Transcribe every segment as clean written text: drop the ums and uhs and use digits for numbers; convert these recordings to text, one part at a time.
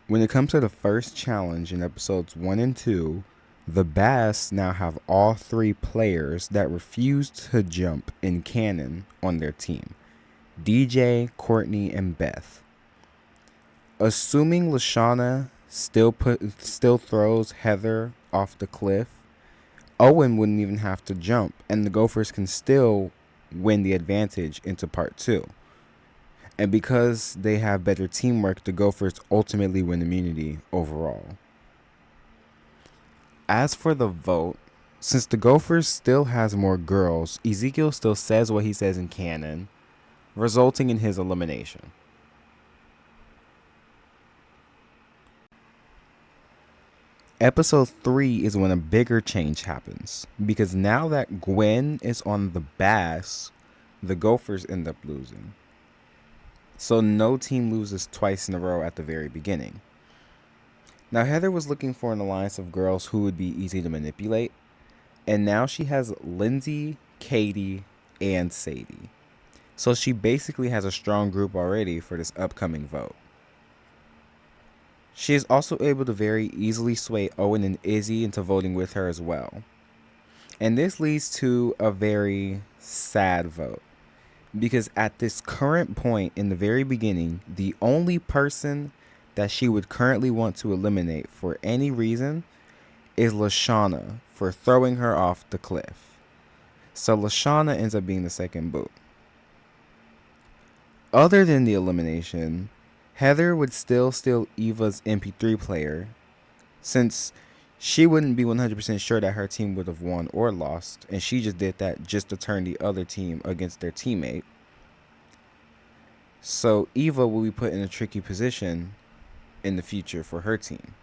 When it comes to the first challenge in episodes 1 and 2, the Bass now have all three players that refused to jump in canon on their team: DJ, Courtney, and Beth. Assuming Lashana still throws Heather off the cliff, Owen wouldn't even have to jump, and the Gophers can still win the advantage into part 2. And because they have better teamwork, the Gophers ultimately win immunity overall. As for the vote, since the Gophers still has more girls, Ezekiel still says what he says in canon, resulting in his elimination. Episode 3 is when a bigger change happens, because now that Gwen is on the Bass, the Gophers end up losing. So no team loses twice in a row at the very beginning. Now Heather was looking for an alliance of girls who would be easy to manipulate, and now she has Lindsay, Katie, and Sadie. So she basically has a strong group already for this upcoming vote. She is also able to very easily sway Owen and Izzy into voting with her as well. And this leads to a very sad vote, because at this current point in the very beginning, the only person that she would currently want to eliminate for any reason is Lashana for throwing her off the cliff. So Lashana ends up being the second boot. Other than the elimination, Heather would still steal Eva's MP3 player, since she wouldn't be 100% sure that her team would have won or lost, and she just did that just to turn the other team against their teammate. So Eva will be put in a tricky position in the future for her team.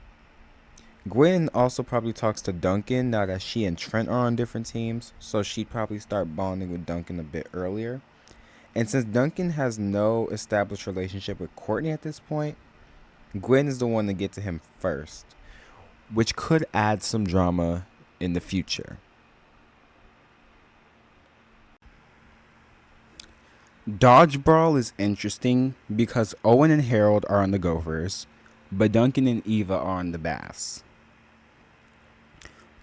Gwen also probably talks to Duncan now that she and Trent are on different teams, so she'd probably start bonding with Duncan a bit earlier. And since Duncan has no established relationship with Courtney at this point, Gwen is the one to get to him first, which could add some drama in the future. Dodge Brawl is interesting because Owen and Harold are on the Gophers, but Duncan and Eva are on the Bass.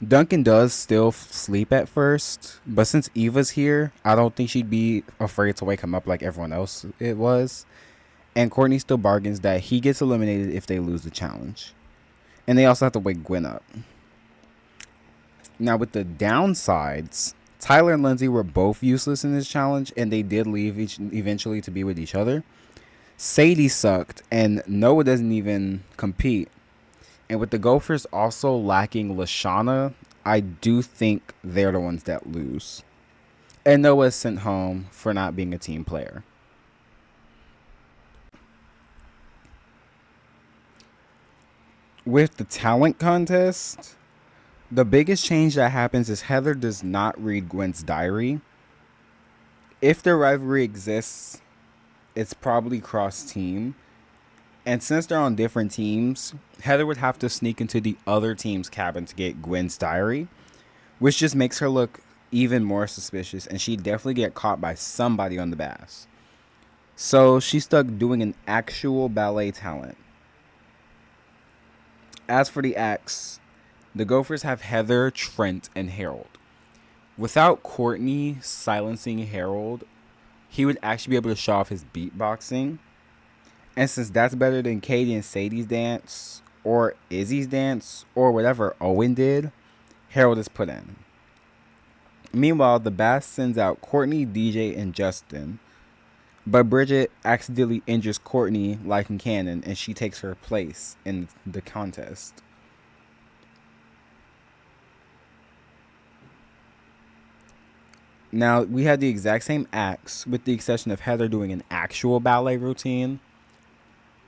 Duncan does still sleep at first, but since Eva's here, I don't think she'd be afraid to wake him up like everyone else it was. And Courtney still bargains that he gets eliminated if they lose the challenge. And they also have to wake Gwen up. Now with the downsides, Tyler and Lindsay were both useless in this challenge, and they did leave eventually to be with each other. Sadie sucked, and Noah doesn't even compete. And with the Gophers also lacking Lashana, I do think they're the ones that lose. And Noah is sent home for not being a team player. With the talent contest, the biggest change that happens is Heather does not read Gwen's diary. If the rivalry exists, it's probably cross-team. And since they're on different teams, Heather would have to sneak into the other team's cabin to get Gwen's diary, which just makes her look even more suspicious, and she'd definitely get caught by somebody on the Bass. So she's stuck doing an actual ballet talent. As for the acts, the Gophers have Heather, Trent, and Harold. Without Courtney silencing Harold, he would actually be able to show off his beatboxing. And since that's better than Katie and Sadie's dance, or Izzy's dance, or whatever Owen did, Harold is put in. Meanwhile, the Bass sends out Courtney, DJ, and Justin. But Bridget accidentally injures Courtney like in canon, and she takes her place in the contest. Now, we had the exact same acts, with the exception of Heather doing an actual ballet routine.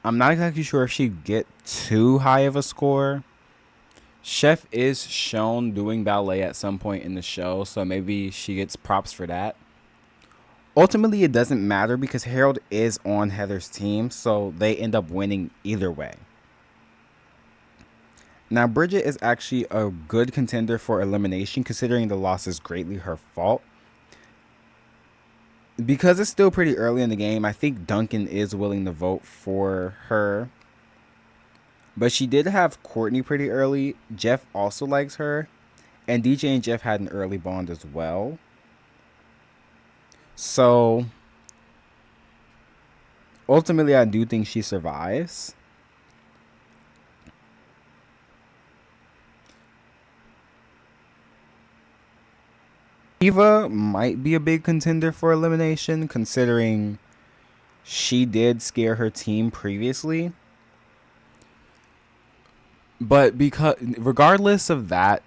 I'm not exactly sure if she'd get too high of a score. Chef is shown doing ballet at some point in the show, so maybe she gets props for that. Ultimately, it doesn't matter because Harold is on Heather's team, so they end up winning either way. Now, Bridget is actually a good contender for elimination, considering the loss is greatly her fault. Because it's still pretty early in the game, I think Duncan is willing to vote for her. But she did have Courtney pretty early. Jeff also likes her. And DJ and Jeff had an early bond as well. So ultimately, I do think she survives. Eva might be a big contender for elimination, considering she did scare her team previously. But because, regardless of that,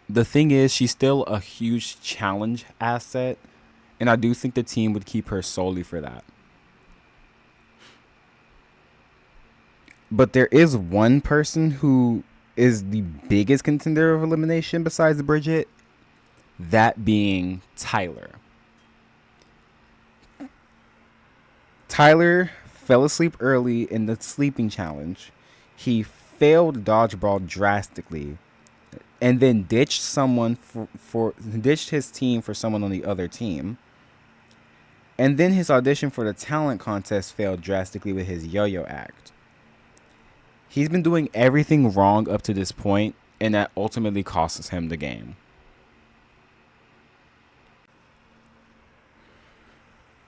the thing is, she's still a huge challenge asset, and I do think the team would keep her solely for that. But there is one person who is the biggest contender of elimination besides Bridget, that being Tyler. Tyler fell asleep early in the sleeping challenge. He failed dodgeball drastically, and then ditched someone for ditched his team for someone on the other team. And then his audition for the talent contest failed drastically with his yo-yo act. He's been doing everything wrong up to this point, and that ultimately costs him the game.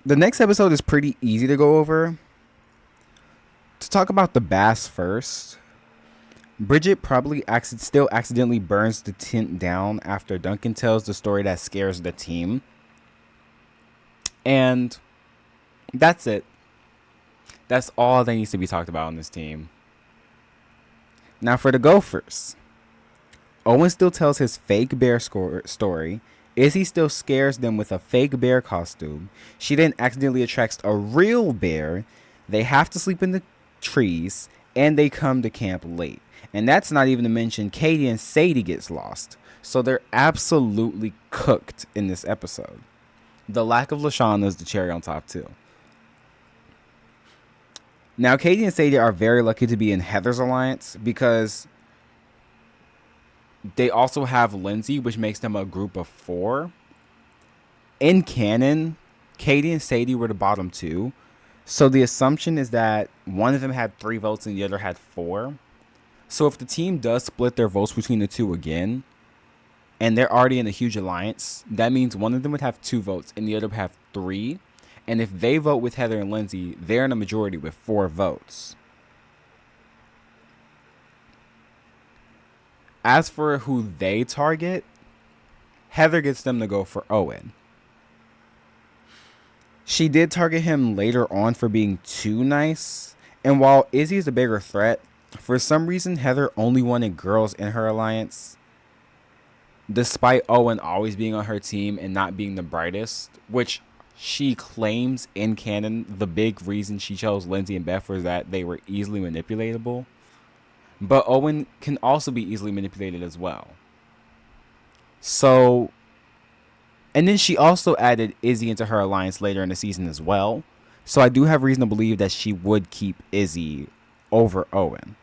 The next episode is pretty easy to go over. To talk about the bass first, Bridget probably still accidentally burns the tent down after Duncan tells the story that scares the team. And that's it. That's all that needs to be talked about on this team. Now for the Gophers. Owen still tells his fake bear story. Izzy still scares them with a fake bear costume. She then accidentally attracts a real bear. They have to sleep in the trees, and they come to camp late. And that's not even to mention Katie and Sadie gets lost. So they're absolutely cooked in this episode. The lack of Lashana is the cherry on top too. Now Katie and Sadie are very lucky to be in Heather's alliance because they also have Lindsay, which makes them a group of 4. In canon, Katie and Sadie were the bottom 2. So the assumption is that one of them had 3 votes and the other had 4. So if the team does split their votes between the 2 again, and they're already in a huge alliance, that means one of them would have 2 votes and the other would have 3. And if they vote with Heather and Lindsay, they're in a majority with 4 votes. As for who they target, Heather gets them to go for Owen. She did target him later on for being too nice. And while Izzy is a bigger threat, for some reason Heather only wanted girls in her alliance. Despite Owen always being on her team and not being the brightest, which she claims in canon the big reason she chose Lindsay and Beth was that they were easily manipulatable. But Owen can also be easily manipulated as well. So, and then she also added Izzy into her alliance later in the season as well. So I do have reason to believe that she would keep Izzy over Owen.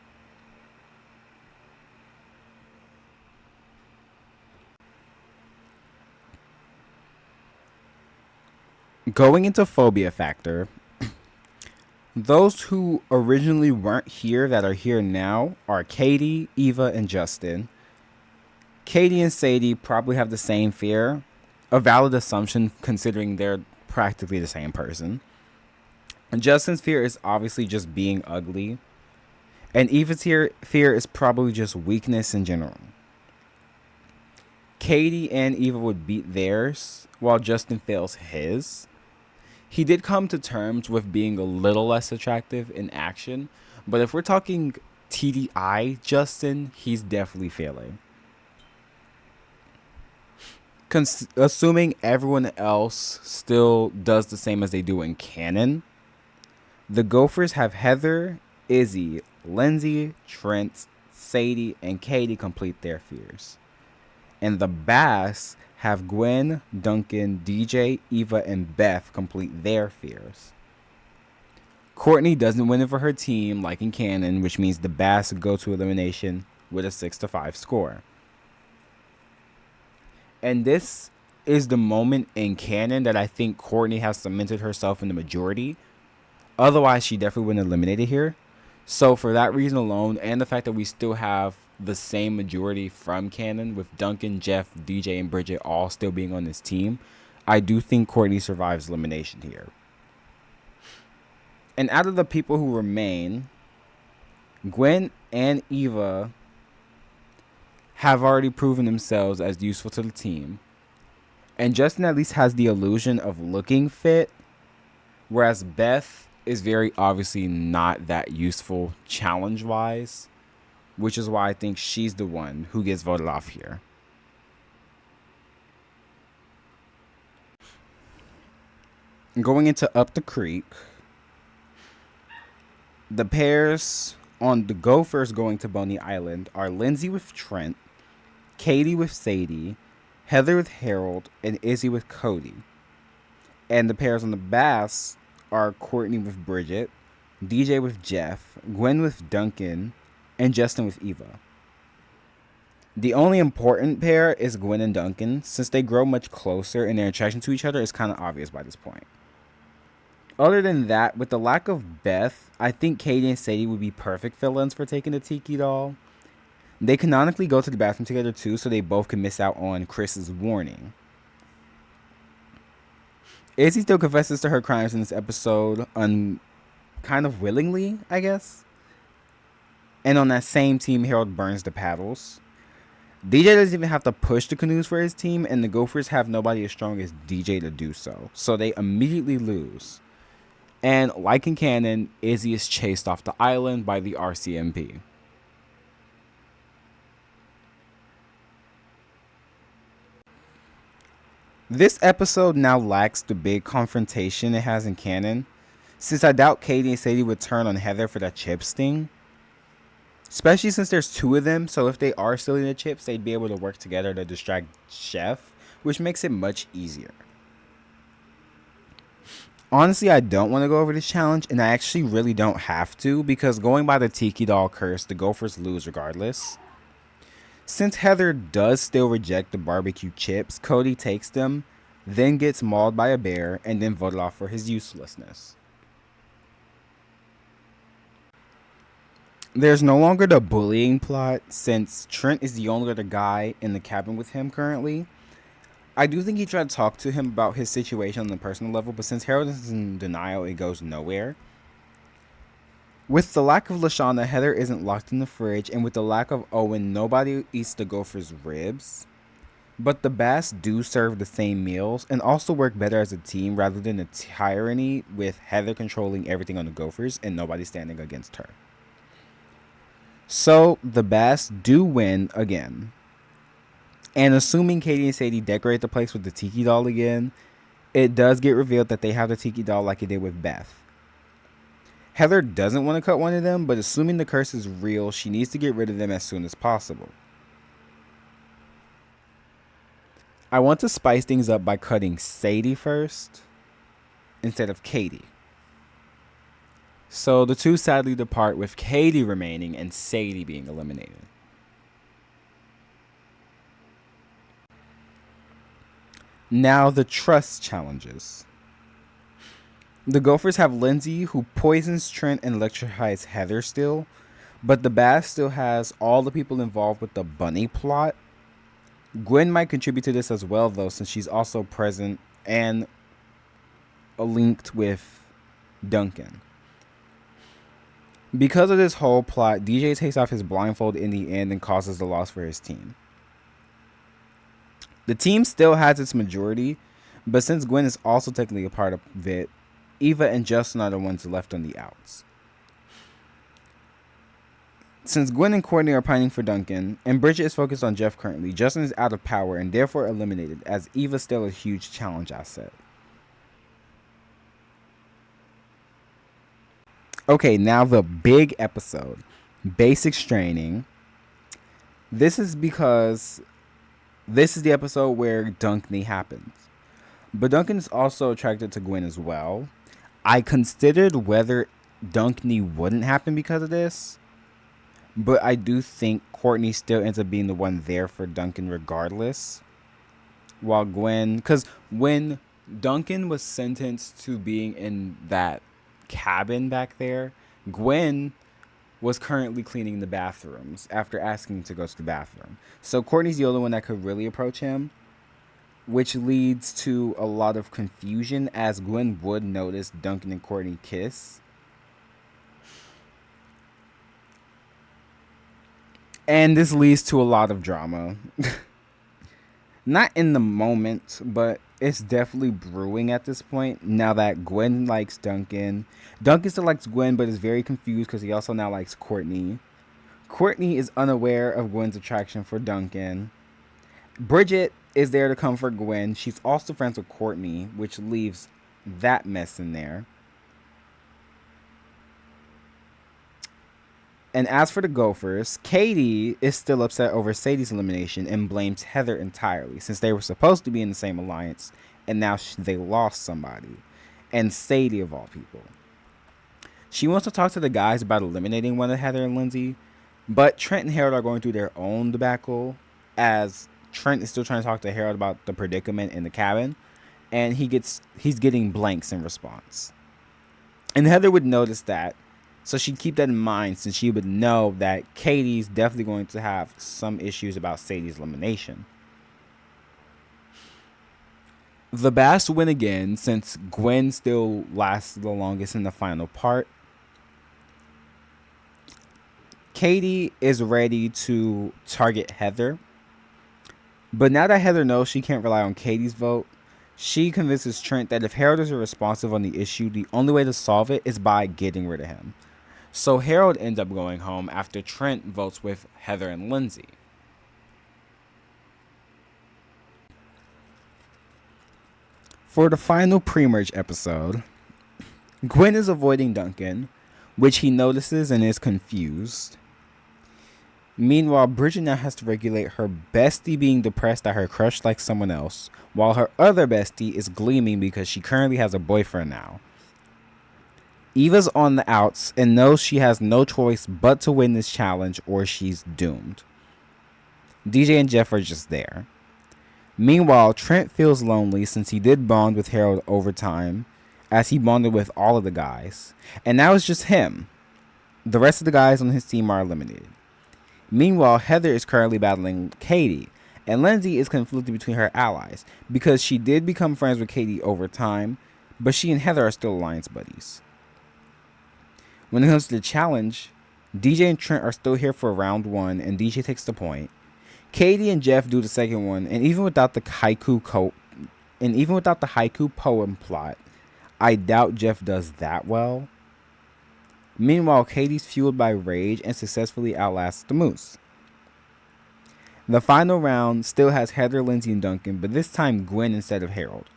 Going into phobia factor, those who originally weren't here that are here now are Katie, Eva, and Justin. Katie and Sadie probably have the same fear, a valid assumption considering they're practically the same person. And Justin's fear is obviously just being ugly, and Eva's fear is probably just weakness in general. Katie and Eva would beat theirs, while Justin fails his. He did come to terms with being a little less attractive in action, but if we're talking TDI Justin, he's definitely failing. Assuming everyone else still does the same as they do in canon, the Gophers have Heather, Izzy, Lindsay, Trent, Sadie, and Katie complete their fears. And the Bass have Gwen, Duncan, DJ, Eva, and Beth complete their fears. Courtney doesn't win it for her team like in canon, which means the Bass go to elimination with a 6-5 score. And this is the moment in canon that I think Courtney has cemented herself in the majority. Otherwise, she definitely wouldn't eliminate it here. So for that reason alone, and the fact that we still have the same majority from canon with Duncan, Jeff, DJ, and Bridget all still being on this team, I do think Courtney survives elimination here. And out of the people who remain, Gwen and Eva have already proven themselves as useful to the team. And Justin at least has the illusion of looking fit, whereas Beth is very obviously not that useful challenge-wise, which is why I think she's the one who gets voted off here. Going into Up the Creek, the pairs on the Gophers going to Boney Island are Lindsay with Trent, Katie with Sadie, Heather with Harold, and Izzy with Cody. And the pairs on the Bass are Courtney with Bridget, DJ with Jeff, Gwen with Duncan, and Justin with Eva. The only important pair is Gwen and Duncan, since they grow much closer and their attraction to each other is kind of obvious by this point. Other than that, with the lack of Beth, I think Katie and Sadie would be perfect fill-ins for taking the Tiki doll. They canonically go to the bathroom together too, so they both can miss out on Chris's warning. Izzy still confesses to her crimes in this episode, kind of willingly, I guess. And on that same team, Harold burns the paddles. DJ doesn't even have to push the canoes for his team, and the Gophers have nobody as strong as DJ to do so. So they immediately lose. And like in canon, Izzy is chased off the island by the RCMP. This episode now lacks the big confrontation it has in canon, since I doubt Katie and Sadie would turn on Heather for that chip sting. Especially since there's two of them, so if they are stealing the chips, they'd be able to work together to distract Chef, which makes it much easier. Honestly, I don't want to go over this challenge, and I actually really don't have to, because going by the Tiki doll curse, the Gophers lose regardless. Since Heather does still reject the barbecue chips, Cody takes them, then gets mauled by a bear, and then voted off for his uselessness. There's no longer the bullying plot, since Trent is the only other guy in the cabin with him currently. I do think he tried to talk to him about his situation on the personal level, but since Harold is in denial, it goes nowhere. With the lack of Lashana, Heather isn't locked in the fridge, and with the lack of Owen, nobody eats the Gophers' ribs. But the Bass do serve the same meals, and also work better as a team rather than a tyranny with Heather controlling everything on the Gophers and nobody standing against her. So, the Bass do win again. And assuming Katie and Sadie decorate the place with the Tiki doll again, it does get revealed that they have the Tiki doll like it did with Beth. Heather doesn't want to cut one of them, but assuming the curse is real, she needs to get rid of them as soon as possible. I want to spice things up by cutting Sadie first instead of Katie. So the two sadly depart with Katie remaining and Sadie being eliminated. Now the trust challenges. The Gophers have Lindsay, who poisons Trent and electrifies Heather still, but the Bass still has all the people involved with the bunny plot. Gwen might contribute to this as well, though, since she's also present and linked with Duncan. Because of this whole plot, DJ takes off his blindfold in the end and causes the loss for his team. The team still has its majority, but since Gwen is also technically a part of it, Eva and Justin are the ones left on the outs. Since Gwen and Courtney are pining for Duncan, and Bridget is focused on Jeff currently, Justin is out of power and therefore eliminated, as Eva's still a huge challenge asset. Okay, now the big episode, Basics Training. This is because this is the episode where Dunkney happens. But Duncan is also attracted to Gwen as well. I considered whether Dunkney wouldn't happen because of this, but I do think Courtney still ends up being the one there for Duncan regardless. While Gwen, because when Duncan was sentenced to being in that cabin back there, Gwen was currently cleaning the bathrooms after asking to go to the bathroom. So Courtney's the only one that could really approach him, which leads to a lot of confusion as Gwen would notice Duncan and Courtney kiss. And this leads to a lot of drama. Not in the moment, but it's definitely brewing at this point. Now that Gwen likes Duncan, Duncan still likes Gwen, but is very confused because he also now likes Courtney. Courtney is unaware of Gwen's attraction for Duncan. Bridget is there to comfort Gwen. She's also friends with Courtney, which leaves that mess in there. And as for the Gophers, Katie is still upset over Sadie's elimination and blames Heather entirely, since they were supposed to be in the same alliance, and now they lost somebody. And Sadie, of all people. She wants to talk to the guys about eliminating one of Heather and Lindsay, but Trent and Harold are going through their own debacle, as Trent is still trying to talk to Harold about the predicament in the cabin, and he's getting blanks in response. And Heather would notice that, so she'd keep that in mind, since she would know that Katie's definitely going to have some issues about Sadie's elimination. The Bass win again, since Gwen still lasts the longest in the final part. Katie is ready to target Heather, but now that Heather knows she can't rely on Katie's vote, she convinces Trent that if Harold is irresponsive on the issue, the only way to solve it is by getting rid of him. So Harold ends up going home after Trent votes with Heather and Lindsay. For the final pre-merge episode, Gwen is avoiding Duncan, which he notices and is confused. Meanwhile, Bridget now has to regulate her bestie being depressed that her crush likes someone else, while her other bestie is gleaming because she currently has a boyfriend now. Eva's on the outs and knows she has no choice but to win this challenge or she's doomed. DJ and Jeff are just there. Meanwhile, Trent feels lonely since he did bond with Harold over time, as he bonded with all of the guys. And now it's just him. The rest of the guys on his team are eliminated. Meanwhile, Heather is currently battling Katie, and Lindsay is conflicted between her allies, because she did become friends with Katie over time, but she and Heather are still alliance buddies. When it comes to the challenge, DJ and Trent are still here for round 1, and DJ takes the point. Katie and Jeff do the second one, and even without the haiku poem plot, I doubt Jeff does that well. Meanwhile, Katie's fueled by rage and successfully outlasts the Moose. The final round still has Heather, Lindsay, and Duncan, but this time Gwen instead of Harold.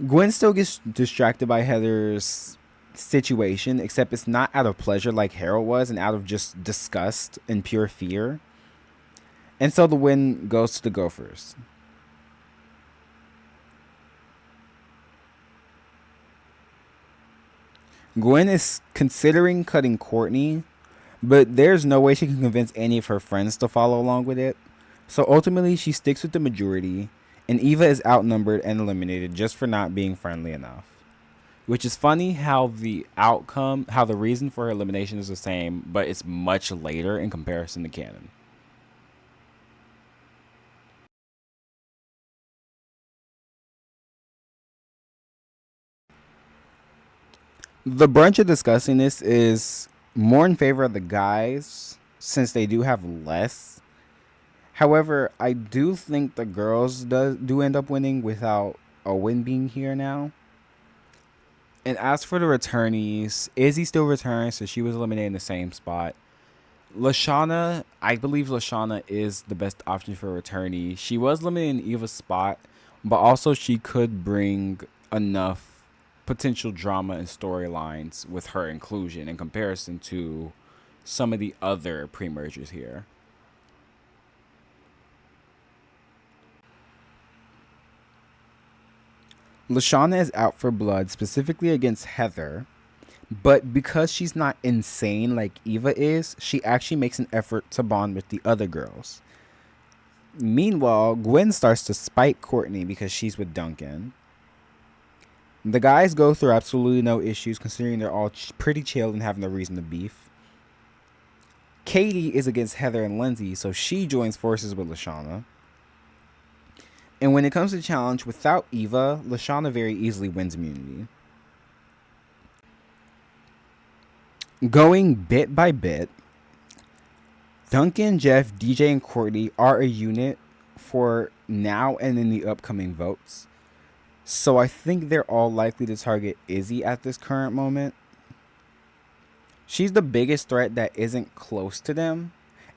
Gwen still gets distracted by Heather's situation, except it's not out of pleasure like Harold was, and out of just disgust and pure fear. And so the win goes to the Gophers. Gwen is considering cutting Courtney, but there's no way she can convince any of her friends to follow along with it. So ultimately, she sticks with the majority, and Eva is outnumbered and eliminated just for not being friendly enough. Which is funny how the reason for her elimination is the same, but it's much later in comparison to canon. The bunch of discussing this is more in favor of the guys, since they do have less. However, I do think the girls do end up winning without Owen being here now. And as for the returnees, Izzy still returns, so she was eliminated in the same spot. Lashana, I believe Lashana is the best option for a returnee. She was limited in Eva's spot, but also she could bring enough potential drama and storylines with her inclusion in comparison to some of the other pre-mergers here. Lashana is out for blood, specifically against Heather, but because she's not insane like Eva is, she actually makes an effort to bond with the other girls. Meanwhile, Gwen starts to spite Courtney because she's with Duncan. The guys go through absolutely no issues, considering they're all pretty chill and have no reason to beef. Katie is against Heather and Lindsay, so she joins forces with Lashana. And when it comes to the challenge, without Eva, Lashana very easily wins immunity. Going bit by bit, Duncan, Jeff, DJ, and Courtney are a unit for now and in the upcoming votes. So I think they're all likely to target Izzy at this current moment. She's the biggest threat that isn't close to them,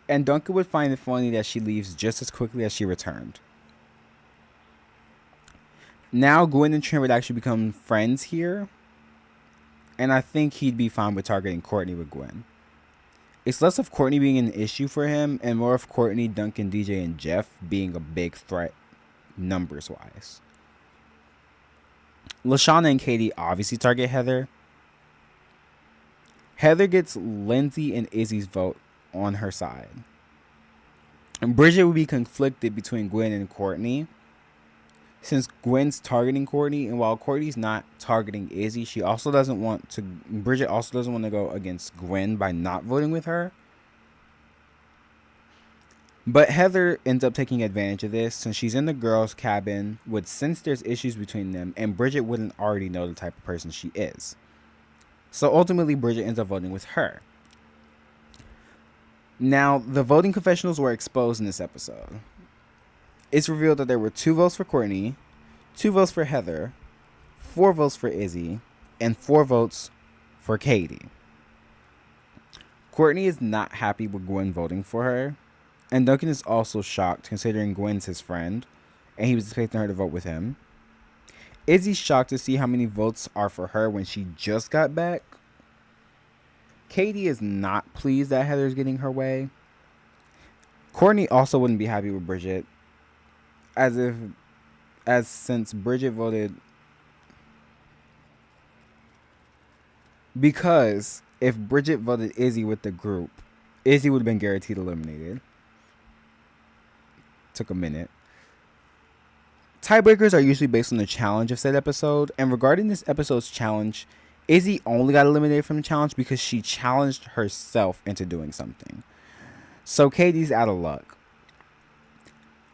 and Duncan would find it funny that she leaves just as quickly as she returned. Now Gwen and Trent would actually become friends here, and I think he'd be fine with targeting Courtney with Gwen. It's less of Courtney being an issue for him and more of Courtney, Duncan, DJ, and Jeff being a big threat numbers-wise. Lashana and Katie obviously target Heather. Heather gets Lindsay and Izzy's vote on her side. And Bridget would be conflicted between Gwen and Courtney, since Gwen's targeting Courtney, and while Courtney's not targeting Izzy, Bridget also doesn't want to go against Gwen by not voting with her. But Heather ends up taking advantage of this since she's in the girls' cabin, would sense there's issues between them, and Bridget wouldn't already know the type of person she is. So ultimately, Bridget ends up voting with her. Now, the voting confessionals were exposed in this episode. It's revealed that there were 2 votes for Courtney, 2 votes for Heather, 4 votes for Izzy, and 4 votes for Katie. Courtney is not happy with Gwen voting for her, and Duncan is also shocked considering Gwen's his friend, and he was expecting her to vote with him. Izzy's shocked to see how many votes are for her when she just got back. Katie is not pleased that Heather's getting her way. Courtney also wouldn't be happy with Bridget, since Bridget voted, because if Bridget voted Izzy with the group, Izzy would have been guaranteed eliminated. Took a minute. Tiebreakers are usually based on the challenge of said episode, and regarding this episode's challenge, Izzy only got eliminated from the challenge because she challenged herself into doing something. So Katie's out of luck.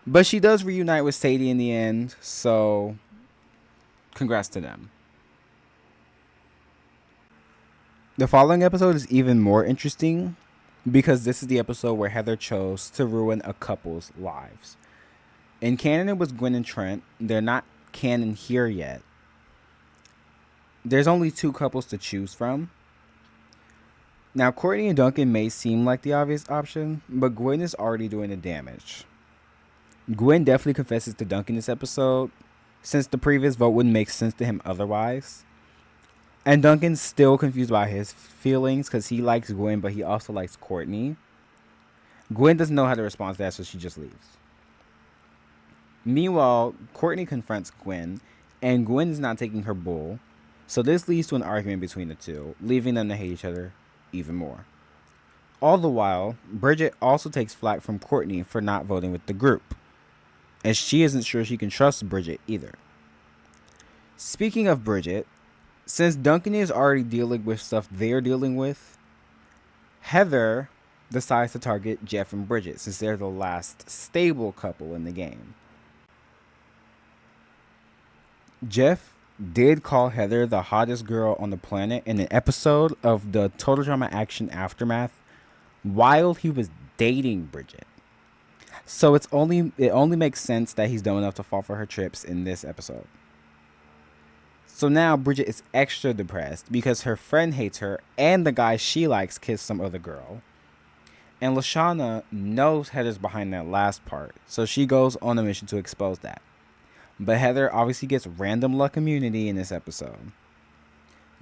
But she does reunite with Sadie in the end, so congrats to them. The following episode is even more interesting because this is the episode where Heather chose to ruin a couple's lives. In canon, it was Gwen and Trent. They're not canon here yet. There's only 2 couples to choose from. Now, Courtney and Duncan may seem like the obvious option, but Gwen is already doing the damage. Gwen definitely confesses to Duncan this episode, since the previous vote wouldn't make sense to him otherwise. And Duncan's still confused by his feelings because he likes Gwen, but he also likes Courtney. Gwen doesn't know how to respond to that, so she just leaves. Meanwhile, Courtney confronts Gwen, and Gwen is not taking her bull, so this leads to an argument between the two, leaving them to hate each other even more. All the while, Bridget also takes flack from Courtney for not voting with the group, and she isn't sure she can trust Bridget either. Speaking of Bridget, since Duncan is already dealing with stuff they're dealing with, Heather decides to target Jeff and Bridget since they're the last stable couple in the game. Jeff did call Heather the hottest girl on the planet in an episode of the Total Drama Action Aftermath while he was dating Bridget. So it only makes sense that he's dumb enough to fall for her trips in this episode. So now Bridget is extra depressed because her friend hates her and the guy she likes kissed some other girl. And Lashana knows Heather's behind that last part, so she goes on a mission to expose that. But Heather obviously gets random luck immunity in this episode.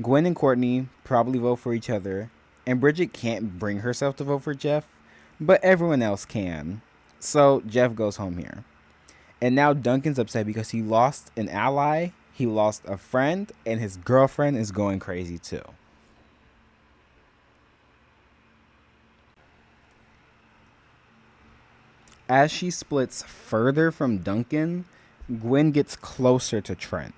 Gwen and Courtney probably vote for each other, and Bridget can't bring herself to vote for Jeff, but everyone else can. So Jeff goes home here. And now Duncan's upset because he lost an ally, he lost a friend, and his girlfriend is going crazy too. As she splits further from Duncan, Gwen gets closer to Trent.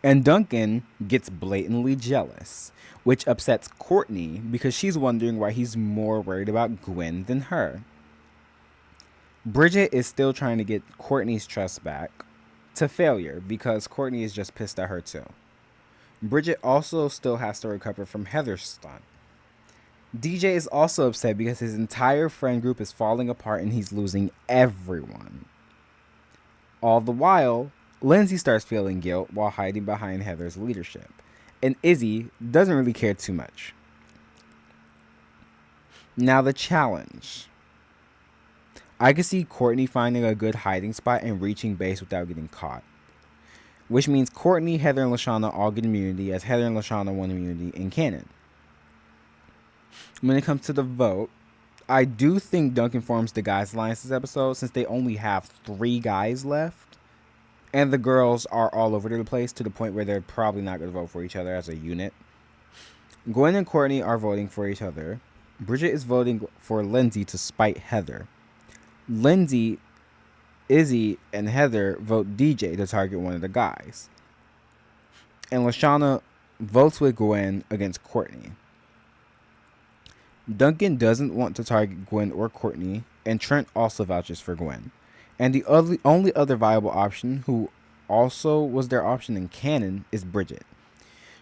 And Duncan gets blatantly jealous, which upsets Courtney because she's wondering why he's more worried about Gwen than her. Bridget is still trying to get Courtney's trust back to failure because Courtney is just pissed at her too. Bridget also still has to recover from Heather's stunt. DJ is also upset because his entire friend group is falling apart and he's losing everyone. All the while, Lindsay starts feeling guilt while hiding behind Heather's leadership, and Izzy doesn't really care too much. Now, the challenge. I could see Courtney finding a good hiding spot and reaching base without getting caught, which means Courtney, Heather, and Lashana all get immunity, as Heather and Lashana won immunity in canon. When it comes to the vote, I do think Duncan forms the guys' alliance this episode since they only have 3 guys left. And the girls are all over the place to the point where they're probably not going to vote for each other as a unit. Gwen and Courtney are voting for each other. Bridget is voting for Lindsay to spite Heather. Lindsay, Izzy, and Heather vote DJ to target one of the guys. And Lashana votes with Gwen against Courtney. Duncan doesn't want to target Gwen or Courtney, and Trent also vouches for Gwen. And the only other viable option, who also was their option in canon, is Bridget.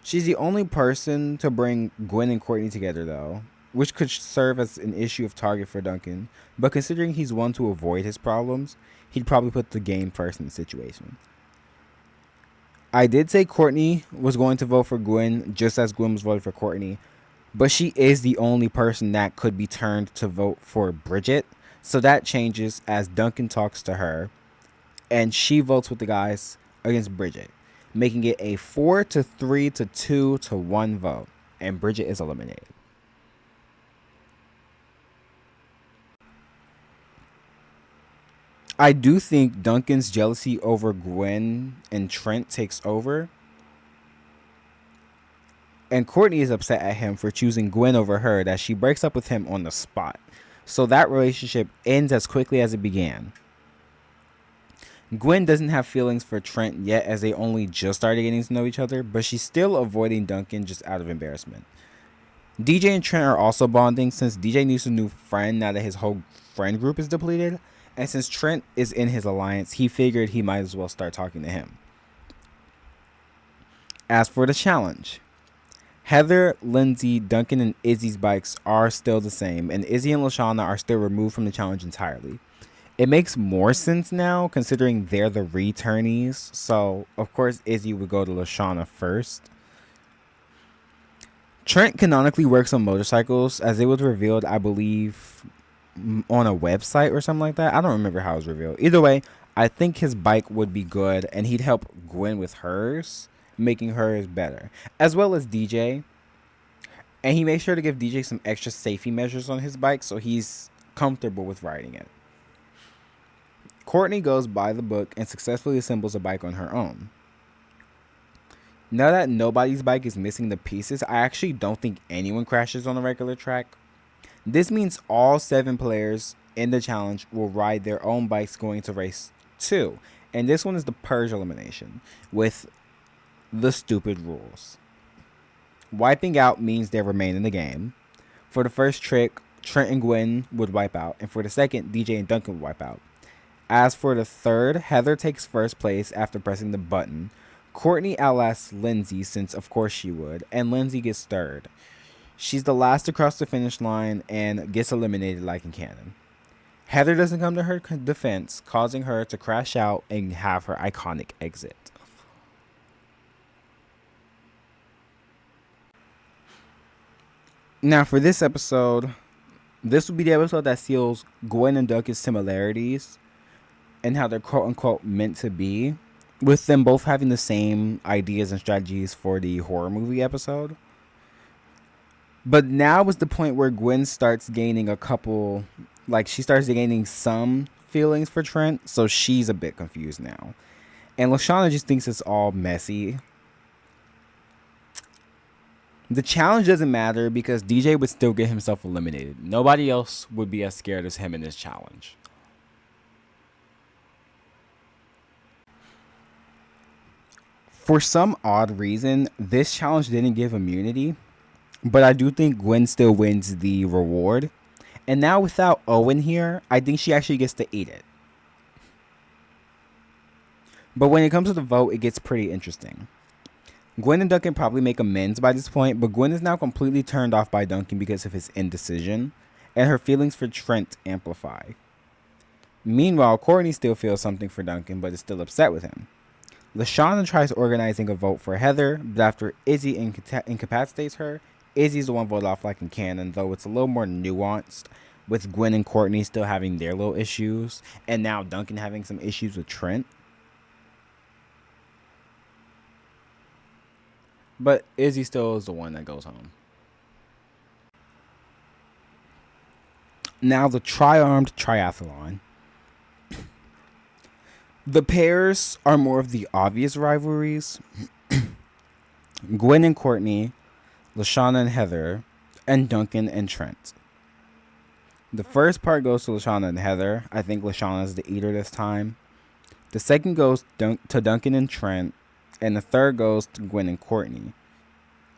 She's the only person to bring Gwen and Courtney together, though, which could serve as an issue of target for Duncan, but considering he's one to avoid his problems, he'd probably put the game first in the situation. I did say Courtney was going to vote for Gwen, just as Gwen was voting for Courtney, but she is the only person that could be turned to vote for Bridget. So that changes as Duncan talks to her and she votes with the guys against Bridget, making it a 4-3 to 2-1 vote. And Bridget is eliminated. I do think Duncan's jealousy over Gwen and Trent takes over. And Courtney is upset at him for choosing Gwen over her, that she breaks up with him on the spot. So that relationship ends as quickly as it began. Gwen doesn't have feelings for Trent yet, as they only just started getting to know each other, but she's still avoiding Duncan just out of embarrassment. DJ and Trent are also bonding since DJ needs a new friend now that his whole friend group is depleted. And since Trent is in his alliance, he figured he might as well start talking to him. As for the challenge, Heather, Lindsay, Duncan, and Izzy's bikes are still the same, and Izzy and Lashana are still removed from the challenge entirely. It makes more sense now, considering they're the returnees, so of course Izzy would go to Lashana first. Trent canonically works on motorcycles, as it was revealed, I believe, on a website or something like that. I don't remember how it was revealed. Either way, I think his bike would be good, and he'd help Gwen with hers, making hers better, as well as DJ. And he makes sure to give DJ some extra safety measures on his bike so he's comfortable with riding it. Courtney goes by the book and successfully assembles a bike on her own. Now that nobody's bike is missing the pieces, I actually don't think anyone crashes on a regular track. This means all 7 players in the challenge will ride their own bikes going to race 2. And this one is the purge elimination with the stupid rules. Wiping out means they remain in the game. For the first trick, Trent and Gwen would wipe out, and for the second, DJ and Duncan would wipe out. As for the third, Heather takes first place after pressing the button. Courtney outlasts Lindsay, since of course she would, and Lindsay gets third. She's the last to cross the finish line and gets eliminated like in canon. Heather doesn't come to her defense, causing her to crash out and have her iconic exit. Now for this episode, this will be the episode that seals Gwen and Duncan's similarities and how they're quote-unquote meant to be, with them both having the same ideas and strategies for the horror movie episode. But now is the point where Gwen starts gaining she starts gaining some feelings for Trent, so she's a bit confused now. And Lashana just thinks it's all messy. The challenge doesn't matter because DJ would still get himself eliminated. Nobody else would be as scared as him in this challenge. For some odd reason, this challenge didn't give immunity, but I do think Gwen still wins the reward. And now without Owen here, I think she actually gets to eat it. But when it comes to the vote, it gets pretty interesting. Gwen and Duncan probably make amends by this point, but Gwen is now completely turned off by Duncan because of his indecision, and her feelings for Trent amplify. Meanwhile, Courtney still feels something for Duncan, but is still upset with him. Lashana tries organizing a vote for Heather, but after Izzy incapacitates her, Izzy's the one voted off like in canon, though it's a little more nuanced, with Gwen and Courtney still having their little issues, and now Duncan having some issues with Trent. But Izzy still is the one that goes home. Now the tri-armed triathlon. The pairs are more of the obvious rivalries. Gwen and Courtney, Lashana and Heather, and Duncan and Trent. The first part goes to Lashana and Heather. I think Lashana is the eater this time. The second goes to Duncan and Trent. And the third goes to Gwen and Courtney.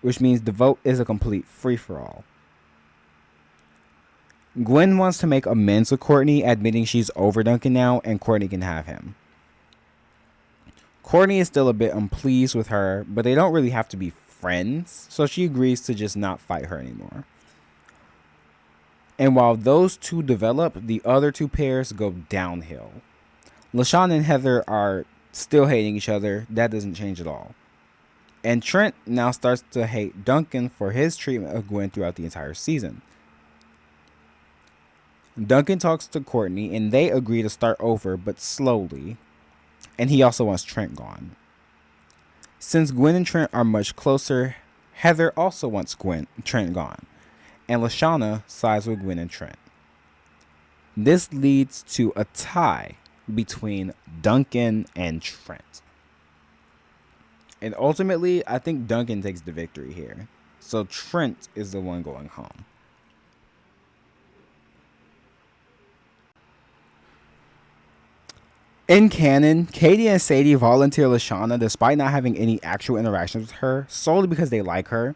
Which means the vote is a complete free-for-all. Gwen wants to make amends with Courtney, admitting she's over Duncan now and Courtney can have him. Courtney is still a bit unpleased with her, but they don't really have to be friends, so she agrees to just not fight her anymore. And while those two develop, the other two pairs go downhill. Lashana and Heather are still hating each other. That doesn't change at all. And Trent now starts to hate Duncan for his treatment of Gwen throughout the entire season. Duncan talks to Courtney and they agree to start over, but slowly. And he also wants Trent gone. Since Gwen and Trent are much closer, Heather also wants Trent gone. And Lashana sides with Gwen and Trent. This leads to a tie between Duncan and Trent. And ultimately, I think Duncan takes the victory here. So Trent is the one going home. In canon, Katie and Sadie volunteer Lashana despite not having any actual interactions with her, solely because they like her.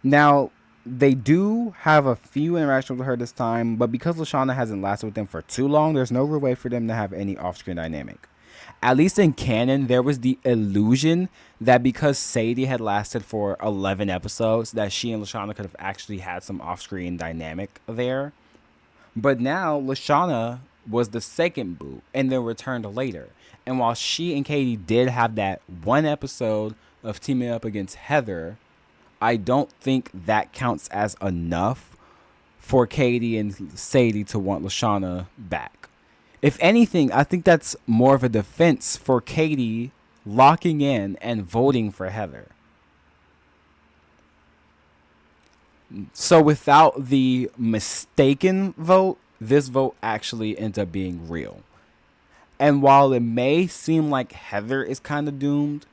Now, they do have a few interactions with her this time, but because Lashana hasn't lasted with them for too long, there's no real way for them to have any off-screen dynamic. At least in canon, there was the illusion that because Sadie had lasted for 11 episodes, that she and Lashana could have actually had some off-screen dynamic there. But now, Lashana was the second boot and then returned later. And while she and Katie did have that one episode of teaming up against Heather, I don't think that counts as enough for Katie and Sadie to want Lashana back. If anything, I think that's more of a defense for Katie locking in and voting for Heather. So without the mistaken vote, this vote actually ends up being real. And while it may seem like Heather is kind of doomed,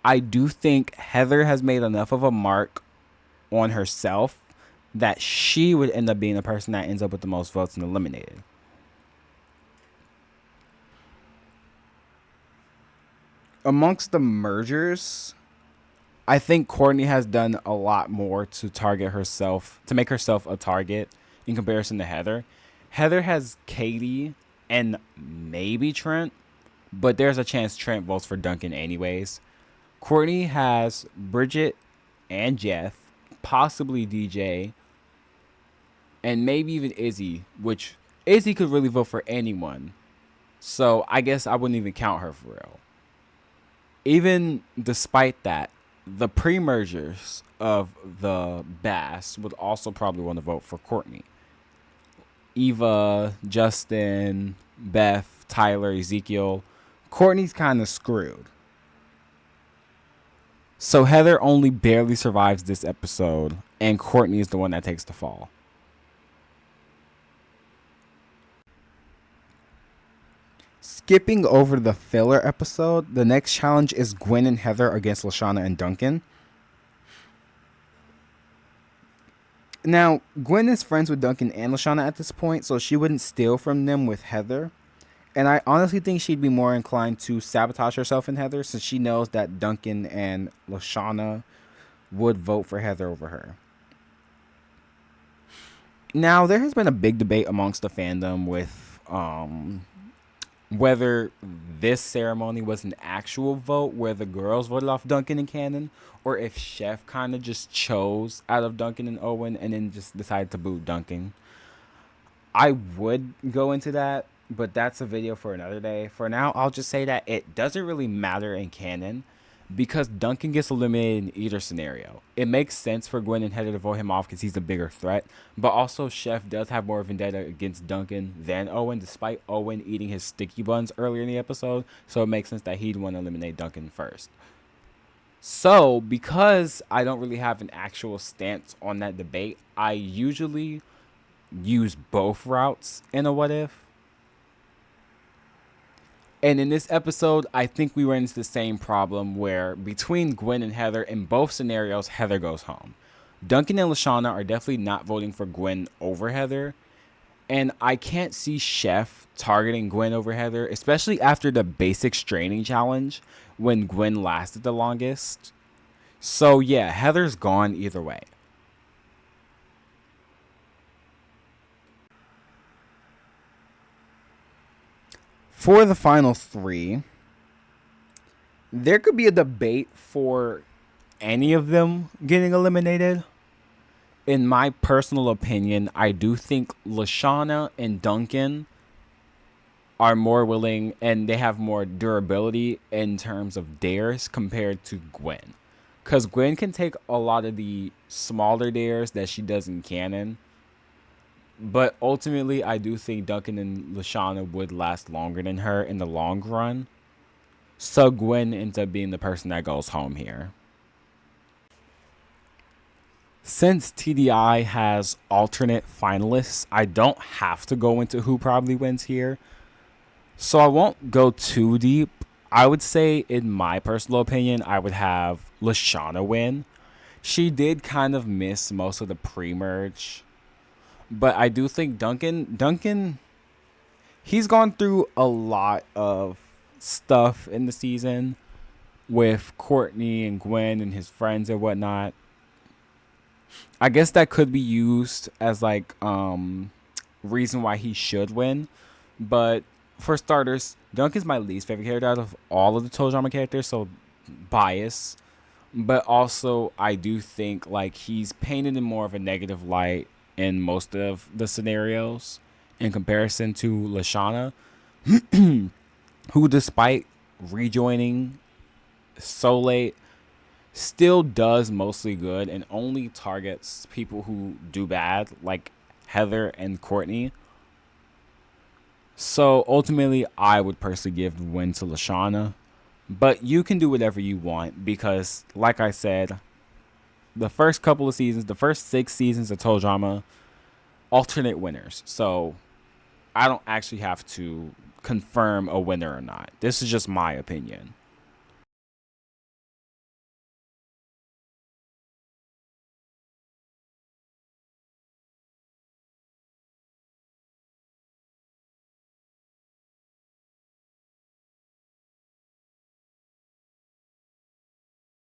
I do think Heather has made enough of a mark on herself that she would end up being the person that ends up with the most votes and eliminated. Amongst the mergers, I think Courtney has done a lot more to target herself, to make herself a target in comparison to Heather. Heather has Katie and maybe Trent, but there's a chance Trent votes for Duncan anyways. Courtney has Bridget and Jeff, possibly DJ, and maybe even Izzy, which Izzy could really vote for anyone. So I guess I wouldn't even count her for real. Even despite that, the pre-mergers of the Bass would also probably want to vote for Courtney. Eva, Justin, Beth, Tyler, Ezekiel. Courtney's kind of screwed. So Heather only barely survives this episode, and Courtney is the one that takes the fall. Skipping over the filler episode, the next challenge is Gwen and Heather against Lashana and Duncan. Now, Gwen is friends with Duncan and Lashana at this point, so she wouldn't steal from them with Heather. And I honestly think she'd be more inclined to sabotage herself in Heather since she knows that Duncan and Lashana would vote for Heather over her. Now, there has been a big debate amongst the fandom with whether this ceremony was an actual vote where the girls voted off Duncan and Cannon, or if Chef kind of just chose out of Duncan and Owen and then just decided to boot Duncan. I would go into that, but that's a video for another day. For now, I'll just say that it doesn't really matter in canon because Duncan gets eliminated in either scenario. It makes sense for Gwen and Heather to vote him off because he's a bigger threat, but also Chef does have more vendetta against Duncan than Owen, despite Owen eating his sticky buns earlier in the episode, so it makes sense that he'd want to eliminate Duncan first. So, because I don't really have an actual stance on that debate, I usually use both routes in a what if. And in this episode, I think we ran into the same problem where between Gwen and Heather, in both scenarios, Heather goes home. Duncan and Lashana are definitely not voting for Gwen over Heather. And I can't see Chef targeting Gwen over Heather, especially after the basic straining challenge when Gwen lasted the longest. So yeah, Heather's gone either way. For the final three, there could be a debate for any of them getting eliminated. In my personal opinion, I do think Lashana and Duncan are more willing and they have more durability in terms of dares compared to Gwen. Because Gwen can take a lot of the smaller dares that she does in canon. But ultimately, I do think Duncan and Lashana would last longer than her in the long run. So Gwen ends up being the person that goes home here. Since TDI has alternate finalists, I don't have to go into who probably wins here. So I won't go too deep. I would say, in my personal opinion, I would have Lashana win. She did kind of miss most of the pre-merge. But I do think Duncan, he's gone through a lot of stuff in the season with Courtney and Gwen and his friends and whatnot. I guess that could be used as like reason why he should win. But for starters, Duncan's my least favorite character out of all of the Total Drama characters, so bias. But also I do think like he's painted in more of a negative light in most of the scenarios in comparison to Lashana, who despite rejoining so late still does mostly good and only targets people who do bad, like Heather and Courtney. So ultimately, I would personally give the win to Lashana. But you can do whatever you want because, like I said, the first couple of seasons, the first 6 seasons of Total Drama, alternate winners. So I don't actually have to confirm a winner or not. This is just my opinion.